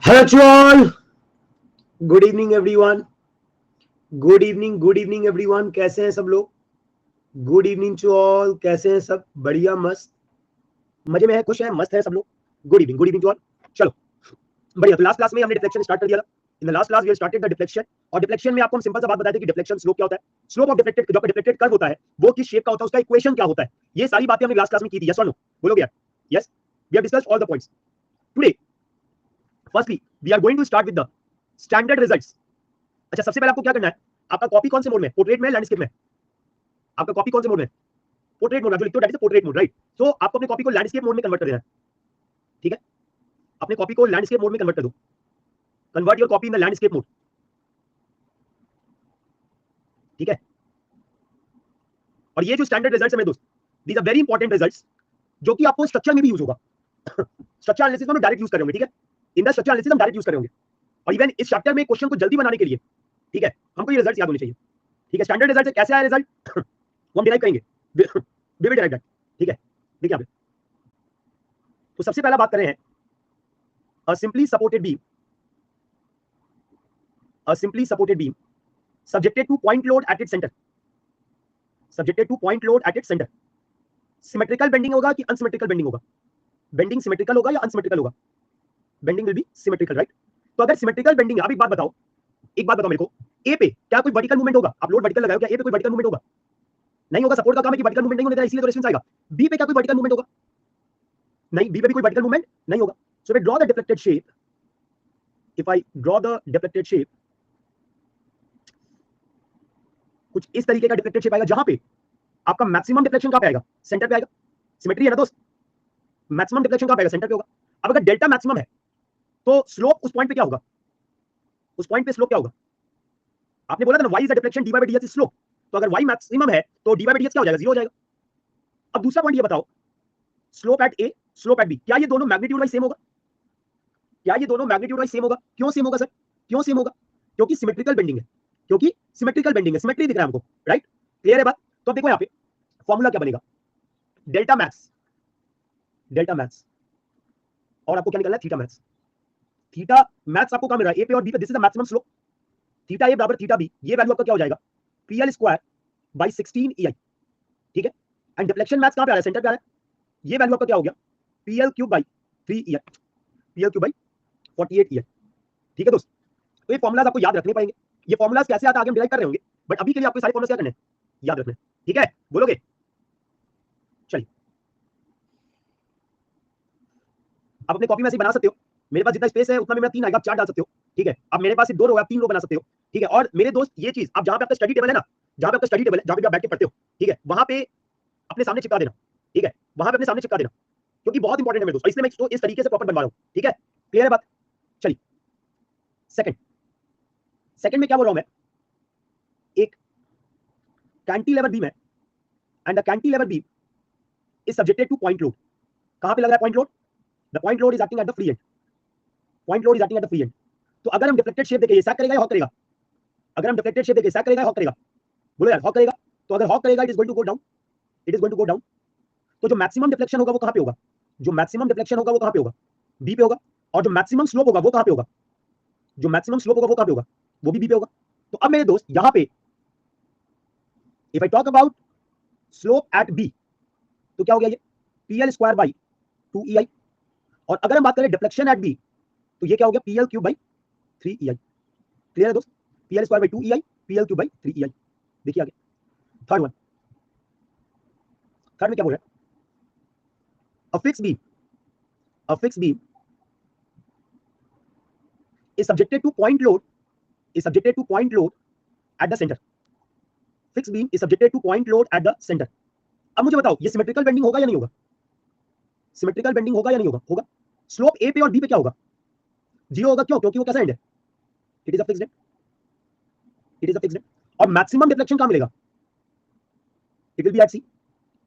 Hello to all. Good evening everyone. Good evening everyone. कैसे हैं सब लोग? Good evening to all. कैसे हैं सब? बढ़िया मस्त मजे में है, खुश हैं, मस्त है सब लोग. Good evening to all. चलो बढ़िया. तो लास्ट क्लास में हमने डिफ्लेक्शन स्टार्ट कर दिया था. In the last class we started the deflection. और डिफ्लेक्शन में आपको हम सिंपल सा बात बताते थे कि डिफ्लेक्शन स्लोप क्या होता है. स्लोप ऑफ डिफ्लेक्टेड, जो डिफ्लेक्टेड कर्व होता है वो किस शेप का होता है, उसका इक्वेशन क्या होता है. ये सारी बातें हमने लास्ट क्लास में की थी. यस और नो बोलोगे यार? Yes, we have discussed all the points. Today firstly we are going to start with the standard results. अच्छा, सबसे पहले आपको क्या करना है, आपका कॉपी कौन से मोड में, पोर्ट्रेट में, लैंडस्केप में? आपका कॉपी कौन से मोड में? पोर्ट्रेट मोड में. जो लिखते हो that is portrait mode, right? तो आपको अपने कॉपी को लैंडस्केप मोड में कन्वर्ट कर देना है. ठीक है, अपने कॉपी को लैंडस्केप मोड में कन्वर्ट कर दो. Convert your copy in the landscape mode. ठीक है, और ये जो स्टैंडर्ड रिजल्ट्स है मेरे दोस्त, these are very important results, जो कि आपको स्ट्रक्चर में भी यूज होगा. स्ट्रक्चर एनालिसिस में हम डायरेक्ट यूज कर रहे होंगे. ठीक है, इन द स्ट्रक्चर एनालिसिस हम डायरेक्ट यूज कर रहे होंगे. और इवन इस चैप्टर में क्वेश्चन को जल्दी बनाने के लिए, ठीक है, हमको ये रिजल्ट्स याद होने चाहिए. ठीक है, स्टैंडर्ड रिजल्ट कैसे आया रिजल्ट वो हम डिराइव करेंगे. We will derive that. ठीक है, देखिए यहाँ पे तो सबसे पहला बात कर रहे हैं a simply supported beam, a simply supported beam subjected to point load at its center, subjected to point load at its center. Symmetrical bending होगा कि अनसिमेट्रिकल बेंडिंग होगा? बेंडिंग सिमेट्रिकल होगा या अनसिमेट्रिकल होगा? Bending will be symmetrical, right? तो अगर symmetrical bending, आप एक बात बताओ, मेरे को, ए पे क्या कोई वर्टिकल मूवमेंट होगा? आप लोड वर्टिकल लगाओ, क्या ए पे कोई वर्टिकल मूवमेंट होगा? नहीं होगा. सपोर्ट का काम है कि वर्टिकल मूवमेंट नहीं होने देना, इसलिए तो रेजिस्टेंस आएगा. बी पे क्या कोई वर्टिकल मूवमेंट होगा? नहीं, बी पे भी कोई वर्टिकल मूवमेंट नहीं होगा. So if I draw the deflected shape, if I draw the deflected shape, कुछ इस तरीके का डिफ्लेक्टेड शेप आएगा जहां पे आपका मैक्सिमम डिफ्लेक्शन कहां पे आएगा? सेंटर पे आएगा. सिमेट्री है ना दोस्त? मैक्सिमम डिफ्लेक्शन कहां पे आएगा? सेंटर पे होगा. अब अगर डेल्टा मैक्सिमम है तो स्लोप उस पॉइंट पे क्या होगा? उस पॉइंट पे स्लोप क्या होगा? आपने बोला था ना y is the deflection dy by dx is slope. तो अगर y मैक्सिमम है तो dy by dx क्या हो जाएगा? 0 हो जाएगा. अब दूसरा पॉइंट ये बताओ, slope eight a, slope eight b, क्या ये दोनों मैग्नीट्यूड वाइज सेम होगा? क्या ये दोनों मैग्नीट्यूड वाइज सेम होगा? क्यों सेम होगा सर? क्यों सेम होगा? क्योंकि सिमेट्रिकल बेंडिंग है. क्योंकि सिमेट्रिकल बेंडिंग है, सिमेट्री दिख रहा है हमको, राइट? क्लियर है बात? तो अब देखो यहाँ पे फॉर्मूला क्या बनेगा, डेल्टा मैक्स, डेल्टा मैक्स, और आपको क्या निकलना है? Theta max. थीटा मैक्स आपको कहां मिल रहा है? ए पे और बी पे. This is the maximum slope. Theta A बराबर थीटा बी, ये वैल्यू आपका क्या हो जाएगा? PL square by 16 EI. ठीक है, एंड डिफ्लेक्शन मैक्स कहां पे आ रहा है? सेंटर पे आ रहा है. ये वैल्यू आपका क्या हो गया? PL cube by 3 EI, PL cube by 48 EI. ठीक है दोस्त, तो ये फॉर्मुलाज आपको याद रखने पड़ेंगे. ये फॉर्मुलाज कैसे आता है आगे हम डिराइव कर रहे होंगे, बट अभी के लिए आपको सारे फॉर्मुलाज क्या करने हैं? याद रखने. ठीक है, बोलोगे? चलिए, आप अपने कॉपी में ऐसे बना सकते हो. मेरे पास जितना स्पेस है उतना में मैं 3 आएगा, आप 4 डाल सकते हो. ठीक है, अब मेरे पास सिर्फ 2 रो है, आप 3 रो बना सकते हो. ठीक है, और मेरे दोस्त ये चीज आप जहां पे आपका स्टडी टेबल है ना, जहां पे आपका स्टडी टेबल है, जहां पे आप बैठ के पढ़ते हो, ठीक है, वहां पे अपने सामने चिपका देना. ठीक है, वहां पे अपने सामने चिपका देना, क्योंकि बहुत इंपॉर्टेंट है मेरे दोस्त, इसलिए मैं इसको इस तरीके से प्रॉपर बनवा रहा हूं. ठीक है, क्लियर है बात? चलिए, सेकंड, सेकंड में क्या बोल रहा हूं मैं, एक कैंटिलीवर बीम है and the cantilever beam is subjected two point load. कहां पे लग रहा है point load? The point load is acting at the free and. Point load is acting at the free and. तो अगर हम डिफ्लेक्टेड शेप देखें, ये सैक करेगा या हॉक करेगा? अगर हम डिफ्लेक्टेड शेप देखें, सैक करेगा या हॉक करेगा? बोलो यार, हॉक करेगा. तो अगर हॉक करेगा, it is going to go down, it is going to go down. तो जो मैक्सिमम डिफ्लेक्शन होगा वो कहां पे होगा? जो मैक्सिमम डिफ्लेक्शन होगा वो कहां पे होगा? बी पे होगा. और जो मैक्सिमम स्लोप होगा वो कहां पे होगा? जो मैक्सिमम स्लोप होगा वो कहां पे होगा? वो भी बी पे होगा. तो अब मेरे दोस्त यहां पे if I talk about slope at B, तो क्या हो गया ये? PL square by 2 EI. और अगर हम बात करें डिफ्लेक्शन एट बी, तो ये क्या हो गया? PL cube by 3 EI. Clear है दोस्त? PL square by 2 EI, PL cube by 3 EI. देखिए आगे थर्ड वन. थर्ड में क्या बोल रहा है? A fixed beam, a fixed beam is subjected to point load, is subjected to point load at the center. Fixed beam is subjected to point load at the center. अब मुझे बताओ, ये symmetrical bending होगा या नहीं होगा? Symmetrical bending होगा या नहीं होगा? होगा. स्लोप ए पे और बी पे क्या होगा? 0 होगा. क्यों? क्योंकि वो कैसा एंड है? It is a fixed end, it is a fixed end. और मैक्सिमम डिफ्लेक्शन कहां मिलेगा? It will be at C,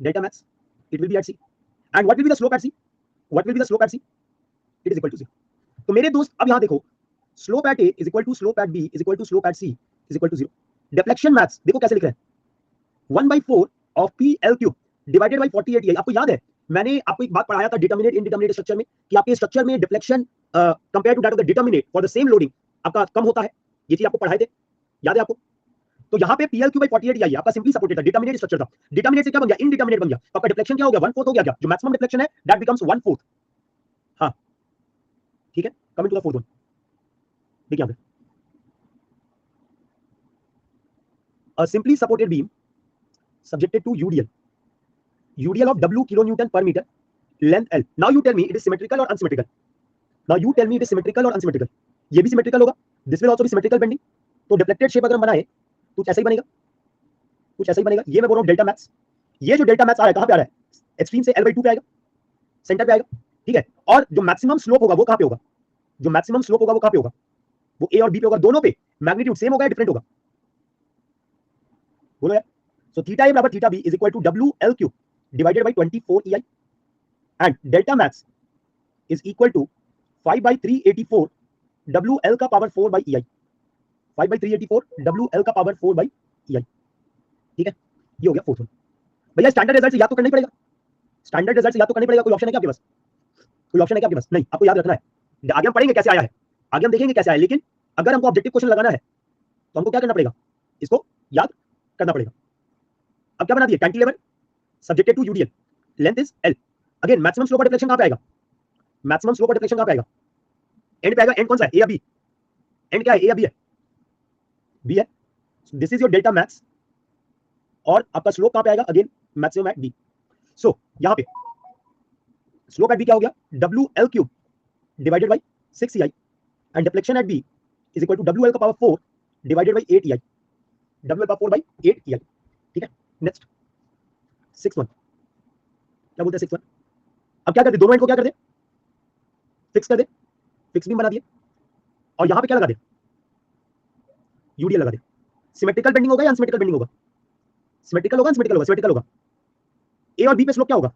delta max, it will be at C. And what will be the slope at C? What will be the slope at C? It is equal to 0. तो मेरे दोस्त अब यहां देखो, slope at A is equal to slope at B is equal to slope at C is equal to 0. Deflection max देखो कैसे लिख रहे हैं, 1/4 of P L cube divided by 48 EI. आपको याद है मैंने आपको एक बात पढ़ाया था डिटर्मिनेट इनडिटर्मिनेट स्ट्रक्चर में, कि आपके स्ट्रक्चर में deflection compare to that of the determinate for the same loading आपका कम होता है। ये चीज आपको पढ़ाए थे, याद है आपको? तो यहाँ पे PL/48 EI आपका सिंपली सपोर्टेड था, डिटर्मिनेट स्ट्रक्चर था। डिटर्मिनेट से क्या बन गया? इनडिटर्मिनेट बन गया। तो आपका डिफ्लेक्शन क्या हो गया? 1/4 हो गया क्या? जो मैक्सिमम डिफ्लेक्शन है दैट बिकम्स 1/4। हाँ ठीक है, coming to the fourth one, देखिए यहाँ पे a simply supported beam subjected to UDL of W kilonewton per meter, length L. Now you tell me it is symmetrical or unsymmetrical. Now you tell me it is symmetrical or unsymmetrical. ये भी symmetrical होगा, this will also be symmetrical bending. तो deflected shape अगर हम बनाए कुछ ऐसा ही बनेगा, कुछ ऐसा ही बनेगा। ये मैं बोल रहा हूँ डेल्टा मैक्स। ये जो डेल्टा मैक्स आ रहा है कहाँ पे आ रहा है? एक्सट्रीम से L/2 पे आएगा, सेंटर पे आएगा, ठीक है। और जो मैक्सिमम स्लोप होगा वो कहाँ पे होगा? जो मैक्सिमम स्लोप होगा वो कहाँ पे होगा? वो A और B पे होगा। दोनों पे मैग्नीट्यूड सेम होगा या डिफरेंट होगा? बोलो यार। So theta A बराबर theta B is equal to WL cube divided by 24 EI and delta max is equal to 5/384 WL का पावर 4 by EI, 5/384 WL का पावर 4 by EI, ठीक है। ये हो गया फोर्थ वन। भैया स्टैंडर्ड रिजल्ट से याद तो करना ही पड़ेगा, स्टैंडर्ड रिजल्ट से याद तो करना ही पड़ेगा। कोई ऑप्शन है क्या आपके पास? कोई ऑप्शन है क्या आपके पास? नहीं, आपको याद रखना है। आगे हम पढ़ेंगे कैसे आया है, आगे हम देखेंगे कैसे आया है, लेकिन अगर हमको ऑब्जेक्टिव क्वेश्चन लगाना है तो हमको क्या करना पड़ेगा? इसको याद करना पड़ेगा। अब क्या बना दिया? Cantilever subjected to UDL, length is L. Again maximum slope of deflection कहां पे आएगा? मैक्सिमम स्लोप ऑफ डिफ्लेक्शन कहां पे आएगा? एंड पे आएगा। एंड कौन सा है? ए या बी? एंड क्या है? ए या बी है? बी है। This is your delta max और आपका स्लोप कहां पे आएगा? Again maximum at B. So यहां पे स्लोप एट बी क्या हो गया? WL cube divided by 6 EI and deflection at B is equal to WL का power 4 divided by 8 EI, WL power 4 by 8 EI, ठीक है। नेक्स्ट 6 वन, क्या बोलते हैं 6 वन? अब क्या कर दे? दोनों एंड को क्या कर दे? फिक्स कर दे, फिक्स बीम बना दिए और यहां पे क्या लगा दे? यूडीएल लगा दे। सिमेट्रिकल बेंडिंग होगा या अनसिमेट्रिकल बेंडिंग होगा? सिमेट्रिकल होगा, अनसिमेट्रिकल होगा? सिमेट्रिकल होगा। ए और बी पे स्लोप क्या होगा?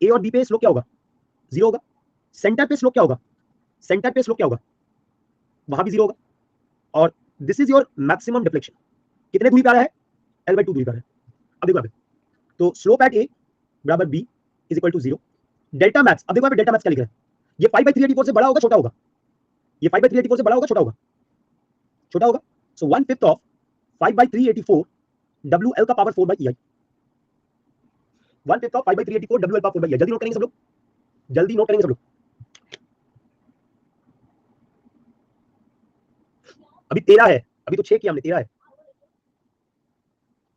ए और बी पे स्लोप क्या होगा? 0 होगा। सेंटर पे स्लोप क्या होगा? सेंटर पे स्लोप क्या होगा? वहां भी 0 होगा। और this is your maximum deflection. कितने दूरी पे आ रहा है? L/2 दूरी पे आ रहा है। अब देखो यहाँ पे, तो स्लोप एट ए बराबर B is equal to 0। Delta max, अब देखो यहाँ पे डेल्टा मैक्स क्या लिख रहा है? ये 5/384 से बड़ा होगा छोटा होगा? ये 5/384 से बड़ा होगा छोटा होगा? छोटा होगा। सो 1/5 ऑफ 5/384 WL का power 4 by EI, 1/5 of 5/384 WL power 4 by EI। जल्दी नोट करेंगे सब लोग, जल्दी नोट करेंगे सब लोग। अभी 13 है, अभी तो 6 किया हमने, 13 है।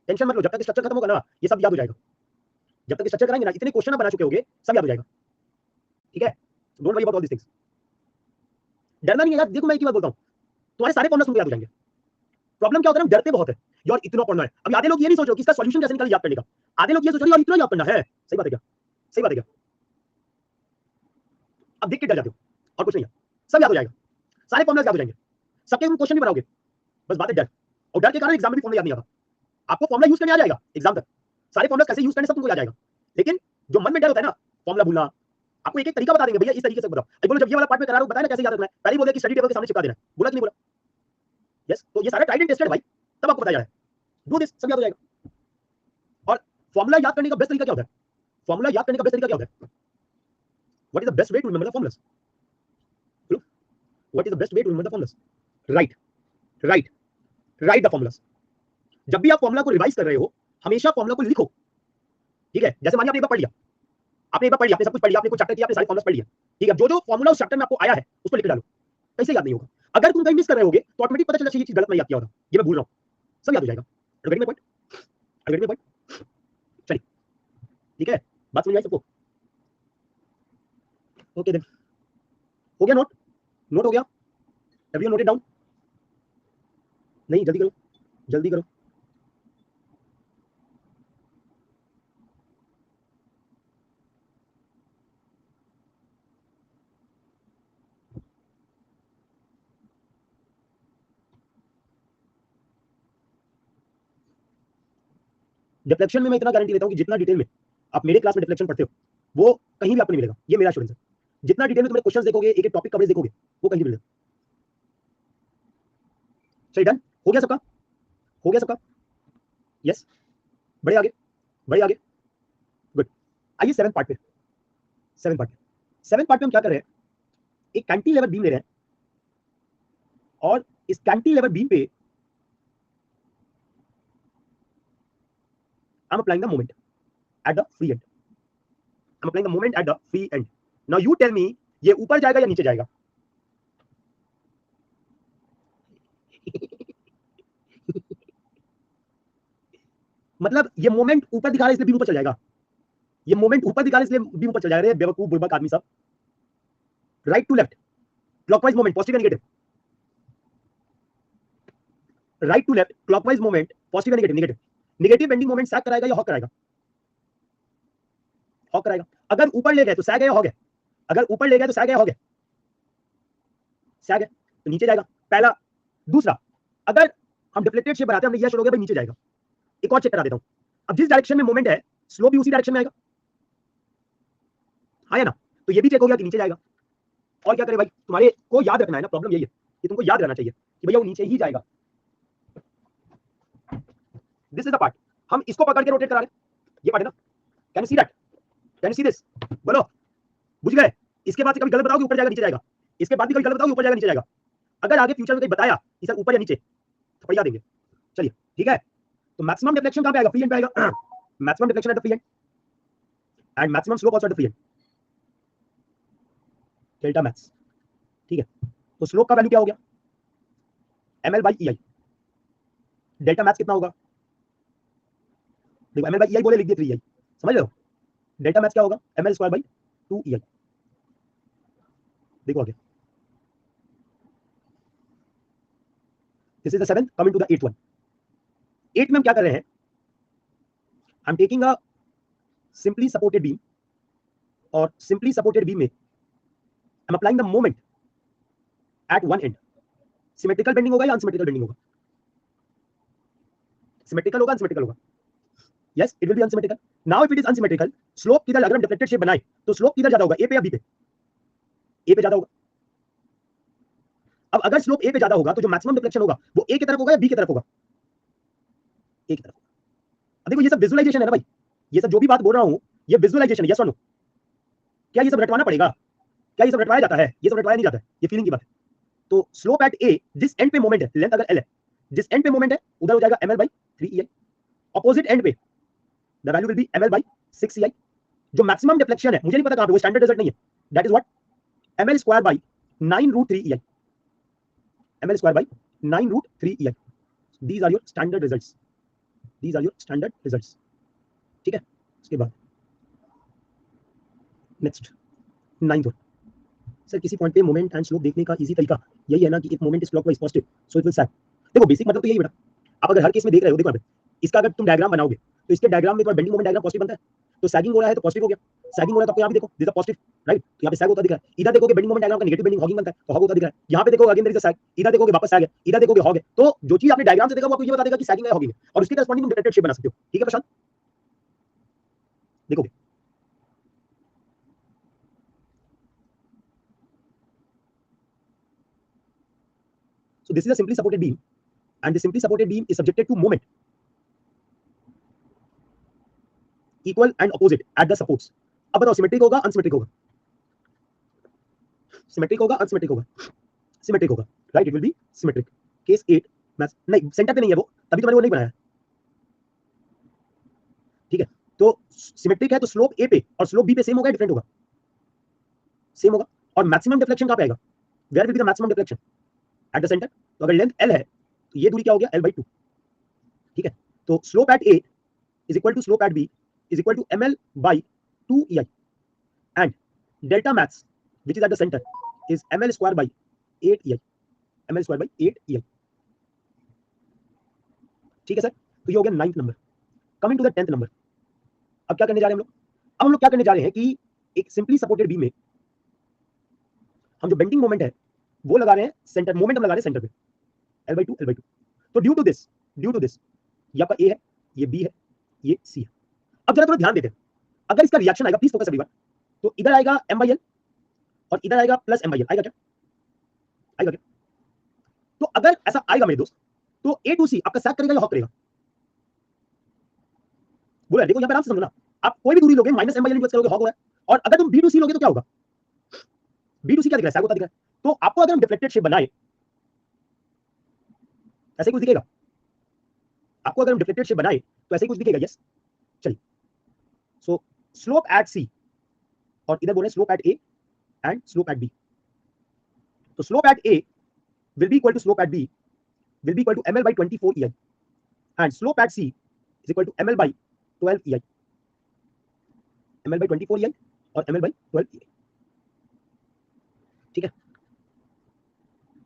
टेंशन मत लो, जब तक स्ट्रक्चर खत्म होगा ना ये सब याद हो जाएगा। जब तक स्ट्रक्चर कराएंगे ना इतने क्वेश्चन बना चुके होगे, सब याद हो जाएगा, ठीक है। Don't worry about all this things. डरना नहीं है यार। देखो मैं एक ही बात बोलता हूं, तुम्हारे सारे फॉर्मुला तुमको याद हो जाएंगे। प्रॉब्लम क्या होता है? हम डरते बहुत है यार, इतना पढ़ना है। अभी आधे लोग ये नहीं सोच रहे कि इसका सॉल्यूशन कैसे निकाल याद करने का। आधे लोग ये सोच रहे हैं यार इतना याद करना है। सही बात है क्या? सही बात है क्या? अब देख के डर जाते हो और कुछ नहीं है, सब याद हो जाएगा, सारे फॉर्मुला याद हो जाएंगे, सबके तुम क्वेश्चन भी बनाओगे। बस बात है डर, और डर के कारण एग्जाम में भी फॉर्मुला याद नहीं आता। आपको फॉर्मुला यूज करने आ जाएगा एग्जाम तक, सारे फॉर्मुला कैसे यूज करने सब तुमको याद जाएगा। लेकिन जो मन में डर होता है ना फॉर्मुला भूलना, आपको एक एक तरीका बता देंगे, भैया इस तरीके से बताओ। बोलो जब ये वाला पार्ट में करा रहा हूं बताया ना कैसे याद रखना है, पहले बोले कि स्टडी टेबल के सामने चिपका देना, बोला कि नहीं बोला? यस, तो ये सारा ट्राइड एंड टेस्टेड भाई, तब आपको बताया जाए डू दिस, सब याद हो जाएगा। और फॉर्मुला याद करने का बेस्ट तरीका क्या होता है? फॉर्मुला याद करने का बेस्ट तरीका क्या होता है? What is the best way to remember the formulas? What is the best way to remember the formulas? Right, right, right the formulas. जब भी आप फॉर्मुला को रिवाइज कर रहे हो हमेशा फॉर्मुला को लिखो, ठीक है। जैसे मानिए आपने एक बार पढ़ लिया, आपने एक बार पढ़ लिया, आपने सब कुछ पढ़ लिया, आपने कुछ चैप्टर किया, आपने सारे फॉर्मुलास पढ़ लिया, ठीक है। जो जो फॉर्मुला उस चैप्टर में आपको आया है उसको लिख डालो, कैसे याद नहीं होगा? अगर तुम कहीं मिस कर रहे होगे तो ऑटोमेटिक पता चला ये चीज गलत नहीं याद किया होगा, ये मैं भूल रहा हूं, सब याद हो जाएगा। Getting my point? Getting my point? चलिए, ठीक है, बात समझ आई सबको? ओके देन, हो गया नोट? नोट हो गया? Have you noted down? नहीं, जल्दी करो, जल्दी करो। डिफ्लेक्शन में मैं इतना गारंटी देता हूं कि जितना डिटेल में आप मेरे क्लास में डिफ्लेक्शन पढ़ते हो वो कहीं भी आपको नहीं मिलेगा, ये मेरा एश्योरेंस है। जितना डिटेल में तुम क्वेश्चंस देखोगे, एक एक टॉपिक कवरेज देखोगे, वो कहीं भी मिलेगा। सही, डन हो गया सबका? हो गया सबका? यस, बढ़े आगे, बढ़े आगे, गुड। आइए सेवन पार्ट पे, सेवन पार्ट पे हम क्या कर रहे हैं? एक कैंटिलीवर बीम ले रहे हैं और इस कैंटिलीवर बीम पे I am applying the moment at the free end, I am applying the moment at the free end. Now you tell me ये ऊपर जाएगा या नीचे जाएगा? मतलब ये मोमेंट ऊपर दिखा रहा है इसलिए बीम ऊपर चल जाएगा, ये मोमेंट ऊपर दिखा रहा है इसलिए बीम ऊपर चल जाएगा। रे बेवकूफ बुड़बक आदमी सब। Right to left clockwise moment positive या negative? Right to left clockwise moment positive या negative? Negative. Negative bending moment sag कराएगा या हॉक कराएगा? हॉक कराएगा। अगर ऊपर ले गए तो सैग है या हॉक है? अगर ऊपर ले गए तो सैग है या हॉक है? सैग है, तो नीचे जाएगा पहला। दूसरा, अगर हम डिफ्लेक्टेड शेप बनाते हैं, हमने यह शुरू हो गया भाई नीचे जाएगा। एक और चेक करा देता हूं, अब जिस डायरेक्शन में मोमेंट है स्लो भी उसी डायरेक्शन में आएगा, हाँ या ना? तो ये भी चेक हो गया कि नीचे जाएगा। और क्या करे भाई, तुम्हारे को याद रखना है ना, प्रॉब्लम यही है कि तुमको याद रहना चाहिए कि भैया वो नीचे ही जाएगा। दिस इज द पार्ट, हम इसको पकड़ के रोटेट करा रहे हैं, ये पार्ट है ना। Can you see that? Can you see this? बोलो, बुझ गए? इसके बाद से कभी गलत बताओ कि ऊपर जाएगा नीचे जाएगा, इसके बाद भी कभी गलत बताओ कि ऊपर जाएगा नीचे जाएगा। अगर आगे फ्यूचर में कहीं बताया कि सर ऊपर या नीचे तो बढ़िया देंगे। चलिए ठीक है, तो मैक्सिमम डिफ्लेक्शन कहां पे आएगा? फ्री एंड पे आएगा। Maximum deflection at the free and and maximum slope also at the free and, delta max. ठीक है, तो स्लोप का वैल्यू क्या हो गया? ml by ei। Delta max कितना होगा? देखो ml बाई ei बोले लिख दिए 3ei, समझ रहे हो? डेल्टा मैक्स क्या होगा? ml square by 2ei। देखो आगे, this is the 7th, coming to the 8th one. 8 में हम क्या कर रहे हैं? I am taking a simply supported beam, और सिंपली सपोर्टेड बीम में I am applying the moment at one end. Symmetrical bending होगा या अनसिमेट्रिकल बेंडिंग होगा? सिमेट्रिकल होगा, अनसिमेट्रिकल होगा? Yes, it will be unsymmetrical. Now if it is unsymmetrical, slope किधर, अगर हम डिफ्लेक्टेड शेप बनाए तो स्लोप किधर ज्यादा होगा, ए पे या बी पे? ए पे ज्यादा होगा। अब अगर स्लोप ए पे ज्यादा होगा तो जो मैक्सिमम डिफ्लेक्शन होगा वो ए की तरफ होगा या बी की तरफ होगा? ए की तरफ। अब देखो ये सब विजुअलाइजेशन है ना भाई, ये सब जो भी बात बोल रहा हूं ये विजुअलाइजेशन है, यस और नो? क्या ये सब रटवाना पड़ेगा? क्या ये सब रटवाया जाता है? ये सब रटवाया नहीं जाता है, ये फीलिंग की बात है। तो स्लोप एट ए, जिस एंड पे मोमेंट है, लेंथ अगर एल है, जिस एंड पे मोमेंट है उधर हो जाएगा ml by 3ei। Opposite end पे the value will be ml by 6ei। जो मैक्सिमम डिफ्लेक्शन है मुझे नहीं पता कहां पे, वो स्टैंडर्ड रिजल्ट नहीं है, that is what ml square by 9√3ei। ml square by 9√3ei। These are your standard results, these are your standard results. ठीक है, उसके बाद नेक्स्ट 9th। सर किसी पॉइंट पे मोमेंट एंड स्लोप देखने का इजी तरीका यही है ना कि if moment is clockwise positive so it will sag. देखो बेसिक मतलब तो यही बेटा, आप अगर हर केस में देख रहे हो, देखो यहाँ पे इसका अगर तुम डायग्राम बनाओगे तो इसके डायग्राम में बेंडिंग मोमेंट डायग्राम पॉजिटिव बनता है, तो सैगिंग हो रहा है तो पॉजिटिव हो गया। सैगिंग हो रहा है तो यहाँ भी देखो दिस इज पॉजिटिव, राइट? तो यहाँ पे सैग होता दिख रहा है। इधर देखोगे बेंडिंग मोमेंट डायग्राम का नेगेटिव बेंडिंग हॉगिंग बनता है, तो हॉग होता दिख रहा है। यहाँ पे देखोगे अगेन देयर इज अ सैग, इधर देखोगे वापस सैग है, इधर देखोगे हॉग है। तो जो चीज आपने डायग्राम से देखा वो आपको ये बता देगा कि सैगिंग है हॉगिंग है, और उसके करस्पॉन्डिंग तुम डिफ्लेक्टेड शेप बना सकते हो। ठीक है प्रशांत, देखोगे so this is a simply supported beam and the simply supported beam is subjected to moment equal and opposite at the supports। अब बताओ सिमेट्रिक होगा अनसिमेट्रिक होगा? सिमेट्रिक होगा अनसिमेट्रिक होगा? सिमेट्रिक होगा, right? It will B symmetric. Case 8 match नहीं, centre पे नहीं है वो, तभी तो मैंने वो नहीं बनाया। ठीक है, तो सिमेट्रिक है तो स्लोप ए पे और स्लोप बी पे सेम होगा, डिफरेंट होगा? सेम होगा। और मैक्सिमम डिफ्लेक्शन कहां पे आएगा? Where will be the maximum deflection? At the centre. तो अगर लेंथ l है तो ये दूरी क्या हो गया? l/2। ठीक है, तो slope eight a is equal to slope at b is equal to ml by 2ei and delta max which is at the center is ml square by 8ei, ml square by 8ei। ठीक है sir, तो ये हो गया 9th number. Coming to the 10th number. अब क्या करने जा रहे हैं हम लोग? अब हम लोग क्या करने जा रहे हैं कि एक सिंपली सपोर्टेड बीम में हम जो बेंडिंग मोमेंट है वो लगा रहे हैं सेंटर, मोमेंट हम लगा रहे हैं सेंटर पे, l/2 l/2। तो ड्यू टू दिस ये आपका a है, ये b है, ये c है। अब जरा थोड़ा ध्यान देते हैं, अगर इसका रिएक्शन आएगा, प्लीज फोकस एवरीवन, तो इधर आएगा m/l और इधर आएगा प्लस m/l, आएगा क्या? आएगा क्या? तो अगर ऐसा आएगा मेरे दोस्त, तो a to c आपका सैग करेगा या हॉक करेगा? बोला, देखो यहाँ पे आराम से समझना, आप कोई भी दूरी लोगे माइनस m/l इनवर्स करोगे, हॉक हो रहा है। और अगर तुम b to c लोगे तो क्या होगा? B2C क्या दिख रहा है, सैग होता दिख रहा है। तो आपको अगर हम डिफ्लेक्टेड शेप बनाए, ऐसे कुछ दिखेगा, आपको अगर हम डिफ्लेक्टेड शेप बनाए तो ऐसे ही कुछ दिखेगा, यस। चलिए, सो स्लोप एट सी, और इधर बोले slope at A and slope at B. तो slope at A will be equal to slope at B will be equal to ml by 24 EI, and slope at C is equal to ml by 12 EI, ml by 24 EI और ml by 12 EI, ठीक है।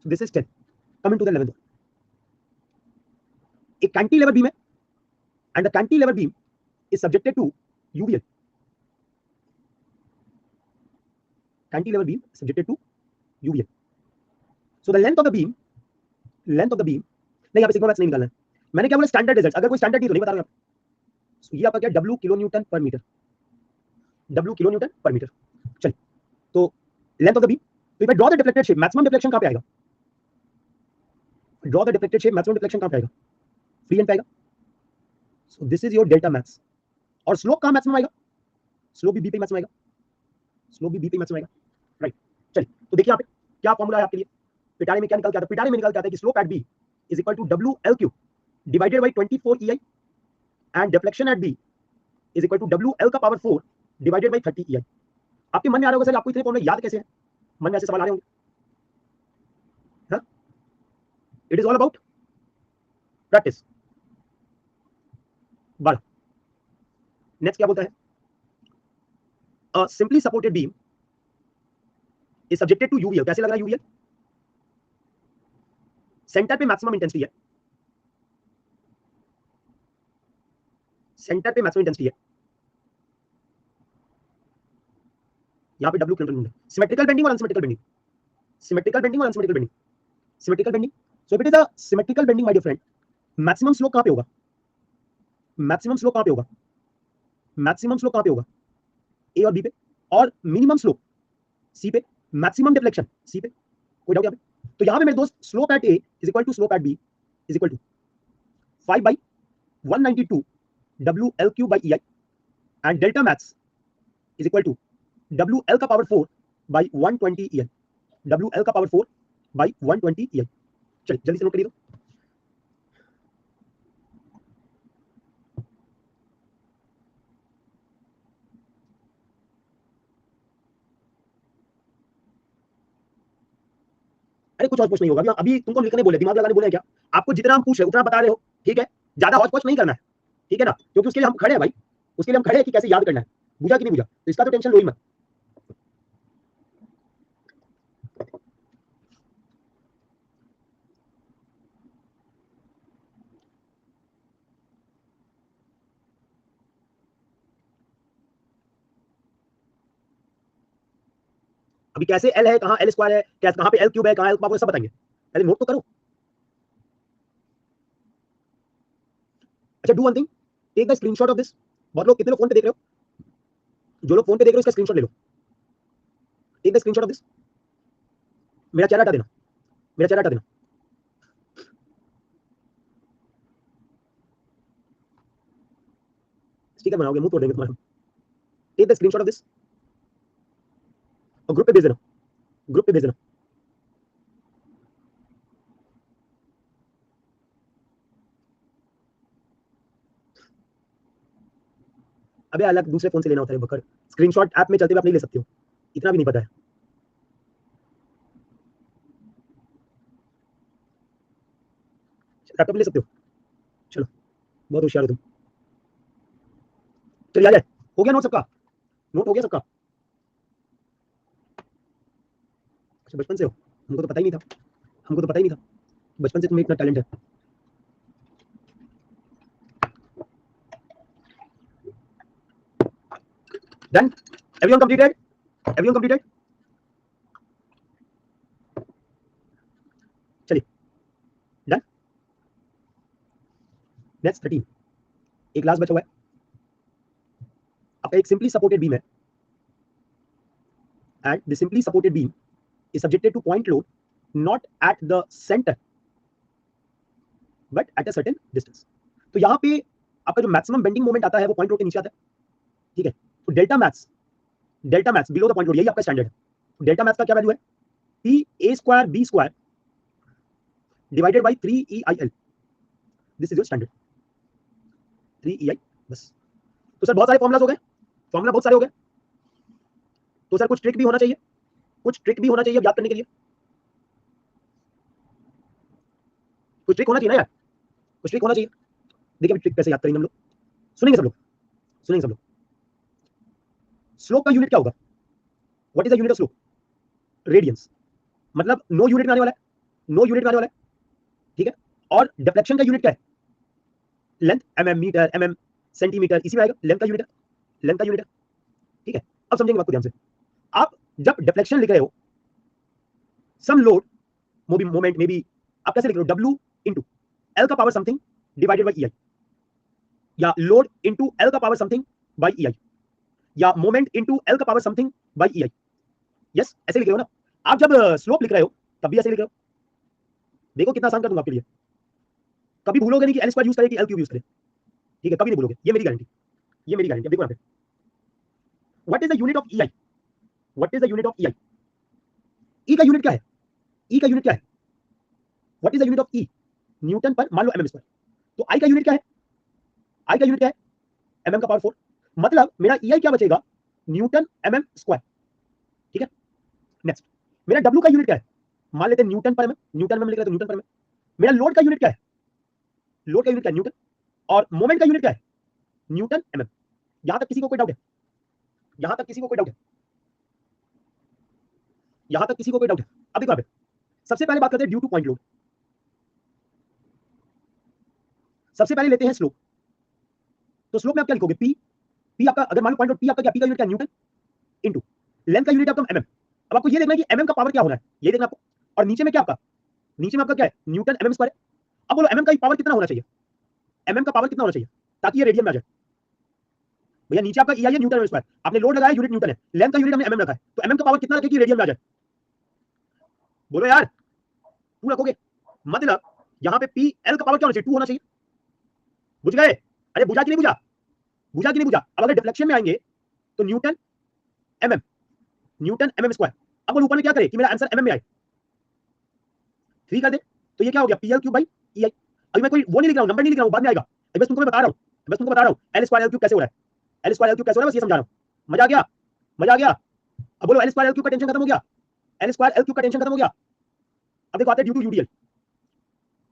So this is 10. Coming to the 11th one. A cantilever beam है, and the cantilever beam is subjected to UVL. Cantilever beam is subjected to UVL. So the length of the beam नहीं, यहाँ पे sigma max नहीं निकालना है, मैंने क्या बोला, स्टैंडर्ड रिजल्ट। अगर कोई स्टैंडर्ड नहीं तो नहीं बता रहा हूँ। So ये आपका क्या, W किलो न्यूटन पर मीटर, W किलो न्यूटन पर मीटर। चलिए, तो लेंथ ऑफ द बीम, तो if I draw the deflected shape, maximum deflection कहाँ पे आएगा? Draw the deflected shape, maximum deflection कहाँ पे आएगा? फ्री एंड पे आएगा। So this is your delta max. और स्लोप कहाँ मैक्सिमम आएगा? स्लोप भी बी पे मैक्सिमम आएगा, स्लोप भी बी पे मैक्सिमम आएगा, राइट। चलिए, तो देखिए यहाँ पे क्या फॉर्मूला है आपके लिए। पिटारे में क्या निकल के आता है? पिटारे में निकल के आता है कि slope at B is equal to W L Q divided by 24 EI, and deflection at B is equal to W L का पावर 4 डिवाइडेड बाई 30 EI। आपके मन में आ रहा होगा सर आपको इतने फॉर्मूले याद कैसे हैं? मन में ऐसे सवाल आ रहे होंगे। It is all about practice. 12, next क्या बोलता है? A simply supported beam is subjected to UVL. कैसे लग रहा है यूवीएल? सेंटर पे मैक्सिमम इंटेंसिटी है, सेंटर पे मैक्सिमम इंटेंसिटी है, यहां पे डब्ल्यू किलोमीटर। सिमेट्रिकल बेंडिंग और अनसिमेट्रिकल बेंडिंग, सिमेट्रिकल बेंडिंग और unsymmetrical bending, symmetrical bending. So if it is a symmetrical bending my dear friend, maximum slope कहां पे होगा? मैक्सिमम स्लोप कहां पे होगा? मैक्सिमम स्लोप कहां पे होगा? ए और बी पे। और मिनिमम स्लोप सी पे, मैक्सिमम डिफ्लेक्शन सी पे। कोई डाउट यहां पे? तो यहां पे मेरे दोस्त slope at A is equal to slope at B is equal to 5 by 192 WL cube by EI, and delta max is equal to WL का पावर 4 by 120 EI, WL का पावर 4 by 120 EI। चलिए जल्दी से note करिए। अरे कुछ और कुछ नहीं होगा, अभी तुमको लिखने बोले, दिमाग लगाने बोले क्या? आपको जितना हम पूछ रहे उतना बता रहे हो, ठीक है। ज्यादा हौच पौच नहीं करना है, ठीक है ना, क्योंकि उसके लिए हम खड़े हैं भाई, उसके लिए हम खड़े हैं कि कैसे याद करना है। बुझा कि नहीं बुझा? तो इसका तो टेंशन लो ही मत। अभी कैसे एल है, कहां एल स्क्वायर है, कैसे कहां पे एल क्यूब है, कहां एल पावर, सब बताएंगे। पहले नोट तो करो। अच्छा, do one thing, take the screenshot of this. बहुत लोग, कितने लोग फोन पे देख रहे हो? जो लोग फोन पे देख रहे हो इसका स्क्रीनशॉट ले लो। Take the screenshot of this. मेरा चेहरा हटा देना, मेरा चेहरा हटा देना। स्टिकर बनाओगे, मुंह तोड़ देंगे तुम्हारा। Take the screenshot of this और ग्रुप पे भेज देना, ग्रुप पे भेज देना। अबे अलग दूसरे फोन से लेना होता है बकर, स्क्रीनशॉट ऐप में चलते हुए आप नहीं ले सकते हो, इतना भी नहीं पता है। लैपटॉप ले सकते हो, चलो बहुत होशियार हो तुम। चलिए आ जाए, हो गया नोट सबका? नोट हो गया सबका? अच्छा बचपन से हो, हमको तो पता ही नहीं था, हमको तो पता ही नहीं था बचपन से तुम्हें इतना टैलेंट है। Done, everyone completed, everyone completed. चलिए डन। नेक्स्ट 13, एक लास्ट बचा हुआ है आपका। एक सिंपली सपोर्टेड बीम है, and the simply supported beam is subjected to point load not at the center but at a certain distance। तो यहां पे आपका जो मैक्सिमम बेंडिंग मोमेंट आता है वो पॉइंट लोड के नीचे आता है, ठीक है। तो delta max below the point load, यही आपका स्टैंडर्ड है। डेल्टा मैथ का क्या वैल्यू है? P A square B square divided by 3EIL। This is your standard 3EI बस। तो सर बहुत सारे फॉर्मुलाज हो गए, फॉर्मुला बहुत सारे हो गए, तो सर कुछ ट्रिक भी होना चाहिए, कुछ ट्रिक भी होना चाहिए याद करने के लिए, कुछ ट्रिक होना चाहिए ना यार, कुछ ट्रिक होना चाहिए। देखिए अभी ट्रिक कैसे याद करेंगे हम लोग, सुनेंगे सब लोग, सुनेंगे सब लोग। स्लोप का यूनिट क्या होगा? What is the unit of slope? Radians. मतलब नो यूनिट में आने वाला है, नो यूनिट में आने वाला है, ठीक है। और डिफ्लेक्शन का यूनिट क्या है? Length, mm metre, mm centimetre, इसी में आएगा, लेंथ का यूनिट है, लेंथ का यूनिट है, ठीक है। अब समझेंगे बात को ध्यान से। आप जब डिफ्लेक्शन लिख रहे हो, सम लोड मोमेंट में भी आप कैसे लिख रहे हो? W इंटू एल का power something divided by EI, या लोड इंटू एल का पावर समथिंग बाई EI, या मोमेंट इंटू एल का power something by EI। Yes, ऐसे लिख रहे हो ना। आप जब स्लोप लिख रहे हो तब भी ऐसे लिख रहे हो। देखो कितना आसान कर दूंगा आपके लिए, कभी भूलोगे नहीं कि एल स्क्वायर यूज करें कि एल क्यूब यूज करें, ठीक है, कभी नहीं भूलोगे, ये मेरी गारंटी, ये मेरी गारंटी। देखो यहाँ पे what is the unit of EI, what is the unit of EI? ई का यूनिट क्या है? ई का यूनिट क्या है? What is the unit of E? Newton पर मान लो mm स्क्वायर। तो आई का यूनिट क्या है? आई का यूनिट क्या है? mm का पावर 4। मतलब मेरा EI क्या बचेगा? न्यूटन mm स्क्वायर, ठीक है। नेक्स्ट, मेरा W का यूनिट क्या है? मान लेते हैं न्यूटन पर mm, न्यूटन में लिख रहे तो न्यूटन पर mm। मेरा लोड का यूनिट क्या है? लोड का यूनिट क्या है? न्यूटन। और मोमेंट का यूनिट क्या है? Newton mm। यहां तक किसी को कोई डाउट है? यहां तक किसी को कोई डाउट है? यहां तक किसी को कोई डाउट है? अब देखो, सबसे पहले बात करते हैं ड्यू टू पॉइंट लोड। सबसे पहले लेते हैं स्लोप। तो स्लोप में आप क्या लिखोगे? पी आपका, अगर मान लो पॉइंट लोड, पी आपका क्या? पी का यूनिट क्या? न्यूटन इंटू लेंथ का यूनिट आपका mm। अब आपको ये देखना है कि mm का पावर क्या होना है, ये देखना आपको। और नीचे में क्या आपका? नीचे में आपका क्या है? Newton mm square. अब बोलो mm का पावर कितना होना चाहिए? mm का पावर कितना होना चाहिए ताकि ये रेडियन में आ जाए? भैया नीचे आपका EI है न्यूटन mm स्क्वायर, आपने लोड लगाया, यूनिट न्यूटन है, लेंथ का यूनिट हमने mm रखा है, तो mm का पावर कितना रखे कि रेडियन में आ जाए? बोलो यार, 2 रखोगे। मतलब यहाँ पे PL का पावर क्या होना चाहिए? 2 होना चाहिए। बुझ गए? अरे बुझा कि नहीं बुझा? बुझा कि नहीं बुझा? अब अगर डिफ्लेक्शन में आएंगे तो Newton mm, newton mm square. अब बोलो ऊपर में क्या करे कि मेरा आंसर mm में आए? 3 कर दे, तो ये क्या हो गया? PL cube by EI। अभी मैं कोई वो नहीं लिख रहा हूं, नंबर नहीं लिख रहा हूं, बाद में आएगा। बस तुमको मैं बता रहा हूं, बस तुमको बता रहा हूं L स्क्वायर L क्यूब कैसे हो रहा है, L स्क्वायर L क्यूब कैसे हो रहा है, बस ये समझा रहा हूं। मजा आ गया? मजा आ गया? अब बोलो L स्क्वायर L क्यूब का टेंशन खत्म हो गया, L स्क्वायर L क्यूब का टेंशन खत्म हो गया। अब देखो आते हैं due to UDL,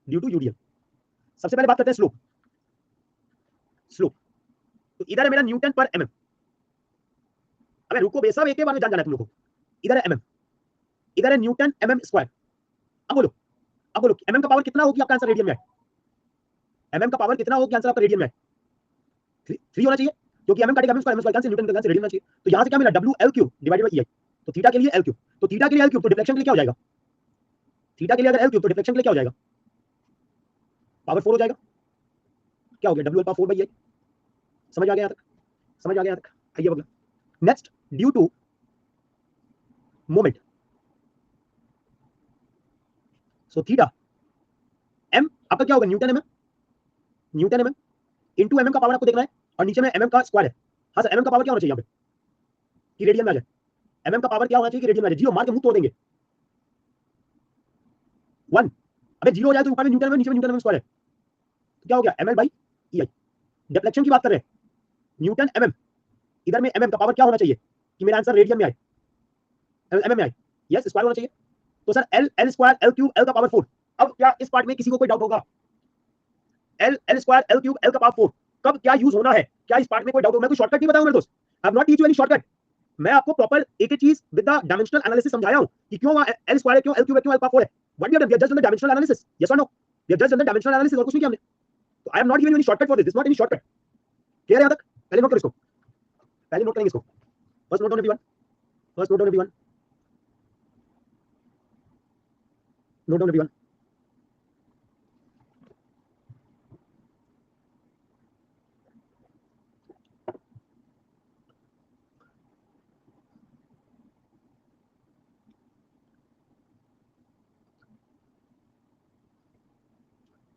due to UDL। सबसे पहले बात करते हैं स्लोप। स्लोप तो इधर है मेरा न्यूटन पर mm। अबे रुको बे, सब एक के बारे में जान जाना है तुम लोग को। इधर है mm, इधर है न्यूटन mm स्क्वायर। अब बोलो, अब बोलो mm का पावर कितना होगी आपका आंसर रेडियन में आए? mm का पावर कितना होगी आंसर आपका रेडियन में आए? 3 होना चाहिए, क्योंकि mm काटेगा mm square, mm square cancel, Newton का कैंसिल, रेडियन होना चाहिए। तो यहां से क्या मिला? WL cube divided by EI। तो थीटा के लिए L क्यूब, तो थीटा के लिए L क्यूब, तो डिफ्लेक्शन के लिए क्या हो जाएगा? थीटा के लिए अगर L क्यूब, तो डिफ्लेक्शन के लिए क्या हो जाएगा? पावर 4 हो जाएगा। क्या हो गया? WL power 4 by EI। समझ आ गया यहां तक? समझ आ गया यहां तक? आइए अगला। Next, due to moment. So theta m आपका क्या होगा? Newton mm, newton mm into mm का पावर आपको देखना है, और नीचे में mm का स्क्वायर है। हाँ सर, mm का पावर क्या होना चाहिए यहाँ पे कि रेडियन में आ जाए? mm का पावर क्या होना चाहिए कि रेडियन में आ जाए? जीरो मार के मुंह तोड़ देंगे। 1। अबे जीरो हो जाए तो ऊपर में न्यूटन में, नीचे में न्यूटन mm स्क्वायर है, तो क्या हो गया? ml by EI। डिफ्लेक्शन की बात कर रहे हैं, न्यूटन mm, इधर में mm का पावर क्या होना चाहिए कि मेरा आंसर रेडियन में आए, mm में आए? यस, स्क्वायर होना चाहिए। तो sir L square L cube L का पावर 4। अब क्या इस पार्ट में किसी को कोई डाउट होगा? L square L cube L का पावर 4 कब क्या यूज होना है? क्या इस पार्ट में कोई डाउट हो? मैं कोई शॉर्टकट नहीं बताऊंगा मेरे दोस्त, I have not teach you any shortcut. मैं आपको प्रॉपर एक एक चीज विद द डायमेंशनल एनालिसिस समझाया हूं कि क्यों L स्क्वायर है, क्यों L क्यूब है, क्यों L पावर 4 है। What we have done, we have just done the dimensional analysis, yes और no? We have just done the dimensional analysis, और कुछ नहीं किया हमने। तो I am not giving you any shortcut for this, this not any shortcut. Clear है यहां तक? पहले नोट करो इसको, पहले नोट करेंगे इसको। First note down everyone, first note down everyone, note down everyone.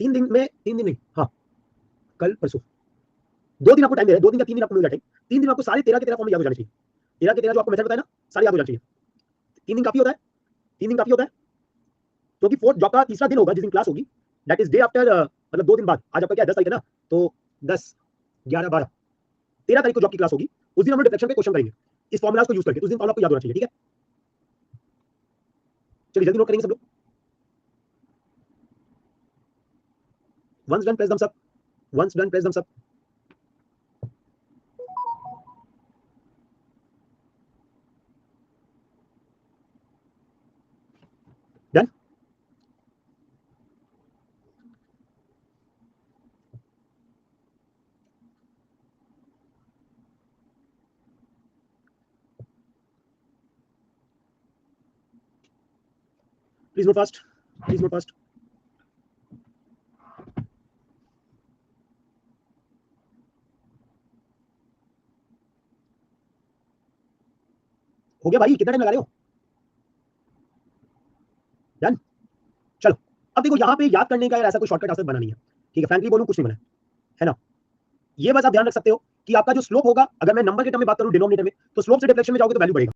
तीन दिन में, 3 दिन नहीं, हाँ कल परसों, 2 दिन आपको टाइम दे रहे हैं, 2 दिन या 3 दिन आपको मिल जाए टाइम। 3 दिन आपको सारे 13 के 13 फॉर्म याद हो जाने चाहिए। 13 के 13 जो आपको मेथड बताया ना, सारे याद हो जाने चाहिए। 3 दिन काफी होता है, 3 दिन काफी होता है, क्योंकि फोर्थ जो आपका तीसरा दिन होगा जिस दिन क्लास होगी, दैट इज डे आफ्टर, मतलब 2 दिन बाद, आज आपका क्या 10 तारीख है ना, तो 10, 11, 12, 13 तारीख को जो आपकी क्लास होगी, उस दिन हम लोग डिफ्लेक्शन पे क्वेश्चन करेंगे इस फॉर्मुलाज को यूज करके, तो उस दिन फॉर्मूला आपको याद होना चाहिए, ठीक है। चलिए जल्दी नोट करेंगे सब लोग। Once done press thumbs up, once done press thumbs up. Done. Please note fast, please note fast. हो गया भाई, कितना टाइम लगा रहे हो? डन। चलो अब देखो, यहाँ पे याद करने का यार ऐसा कोई शॉर्टकट आंसर बना नहीं है, ठीक है, फ्रैंकली बोलूं कुछ नहीं बना है ना। ये बस आप ध्यान रख सकते हो कि आपका जो स्लोप होगा, अगर मैं नंबर के टर्म में बात करूं डिनोमिनेटर में, तो स्लोप से डिफ्लेक्शन में जाओगे तो वैल्यू बढ़ेगा।